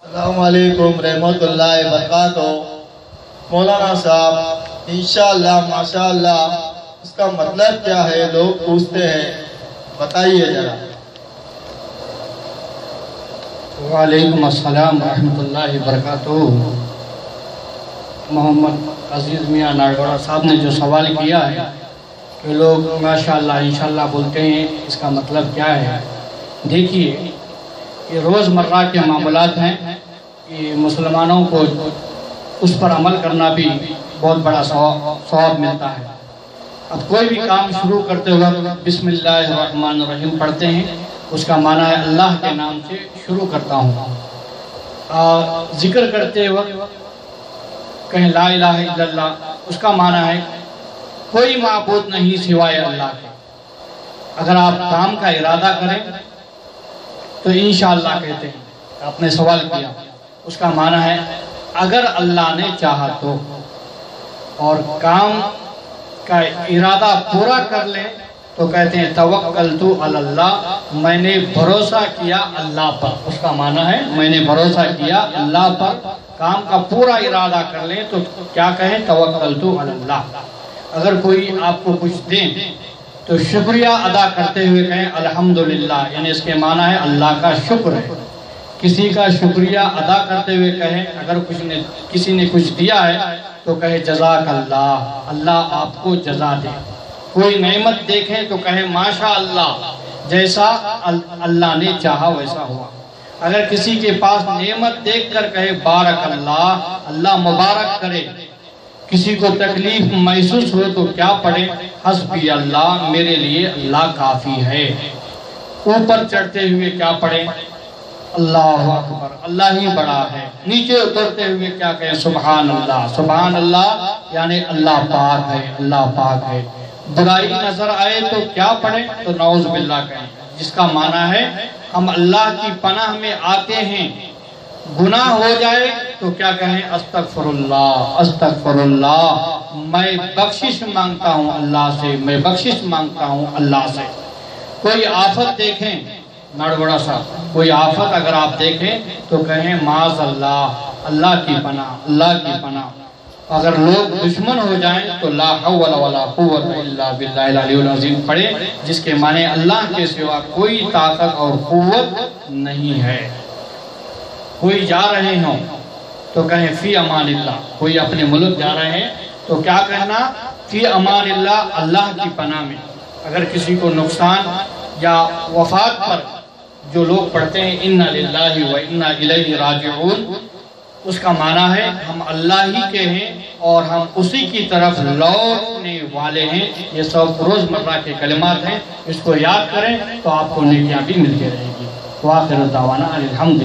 السلام علیکم رحمۃ اللہ وبرکاتہ۔ مولانا صاحب انشاءاللہ ماشاءاللہ اس کا مطلب کیا ہے لوگ پوچھتے ہیں، بتائیے ذرا۔ وعلیکم السلام ورحمۃ اللہ وبرکاتہ۔ محمد عزیز میاں ناڑگوڑا صاحب نے جو سوال کیا ہے کہ لوگ ماشاءاللہ انشاءاللہ بولتے ہیں، اس کا مطلب کیا ہے؟ دیکھیے، یہ روزمرہ کے معاملات ہیں، یہ مسلمانوں کو اس پر عمل کرنا بھی بہت بڑا ثواب ملتا ہے۔ اب کوئی بھی کام شروع کرتے وقت بسم اللہ الرحمن الرحیم پڑھتے ہیں، اس کا معنی ہے اللہ کے نام سے شروع کرتا ہوں۔ اور ذکر کرتے وقت کہیں لا الہ الا اللہ، اس کا معنی ہے کوئی معبود نہیں سوائے اللہ کے۔ اگر آپ کام کا ارادہ کریں تو انشاءاللہ کہتے ہیں۔ آپ نے سوال کیا، اس کا معنی ہے اگر اللہ نے چاہا تو، اور کام کا ارادہ پورا کر لیں تو کہتے ہیں توکلت علی اللہ، میں نے بھروسہ کیا اللہ پر۔ اس کا معنی ہے میں نے بھروسہ کیا اللہ پر۔ کام کا پورا ارادہ کر لیں تو کیا کہیں؟ توکلت علی اللہ۔ اگر کوئی آپ کو کچھ دیں تو شکریہ ادا کرتے ہوئے کہیں الحمدللہ، یعنی اس کے معنی ہے اللہ کا شکر ہے۔ کسی کا شکریہ ادا کرتے ہوئے کہیں، اگر کسی نے کچھ دیا ہے تو کہے جزاک اللہ، اللہ آپ کو جزا دے۔ کوئی نعمت دیکھیں تو کہیں ماشاءاللہ، جیسا اللہ نے چاہا ویسا ہوا۔ اگر کسی کے پاس نعمت دیکھ کر کہے بارک اللہ، اللہ مبارک کرے۔ کسی کو تکلیف محسوس ہو تو کیا پڑھیں؟ حسبی اللہ، میرے لیے اللہ کافی ہے۔ اوپر چڑھتے ہوئے کیا پڑھیں؟ اللہ اکبر، اللہ ہی بڑا ہے۔ نیچے اترتے ہوئے کیا کہیں؟ سبحان اللہ، سبحان اللہ، یعنی اللہ پاک ہے، اللہ پاک ہے۔ برائی نظر آئے تو کیا پڑھیں؟ تو نعوذ باللہ کہیں، جس کا معنی ہے ہم اللہ کی پناہ میں آتے ہیں۔ گناہ ہو جائے تو کیا کہیں؟ استغفر اللہ، استغفر اللہ، میں بخشش مانگتا ہوں اللہ سے، میں بخشش مانگتا ہوں اللہ سے۔ کوئی آفت دیکھیں ناڑگوڑا صاحب، کوئی آفت اگر آپ دیکھیں تو کہیں معاذ اللہ، اللہ کی پناہ، اللہ کی پناہ۔ اگر لوگ دشمن ہو جائیں تو لا حول ولا قوت الا باللہ العلی العظیم پڑھیں، جس کے معنی اللہ کے سوا کوئی طاقت اور قوت نہیں ہے۔ کوئی جا رہے ہوں تو کہیں فی امان اللہ، کوئی اپنے ملک جا رہے ہیں تو کیا کہنا؟ فی امان اللہ، اللہ کی پناہ میں۔ اگر کسی کو نقصان یا وفات پر جو لوگ پڑھتے ہیں انا للہ و انا الیہ راجعون، اس کا معنی ہے ہم اللہ ہی کے ہیں اور ہم اسی کی طرف لوٹنے والے ہیں۔ یہ سب روزمرہ کے کلمات ہیں، اس کو یاد کریں تو آپ کو نیکیاں بھی ملتی رہیں گی۔ وآخر دعوانا الحمد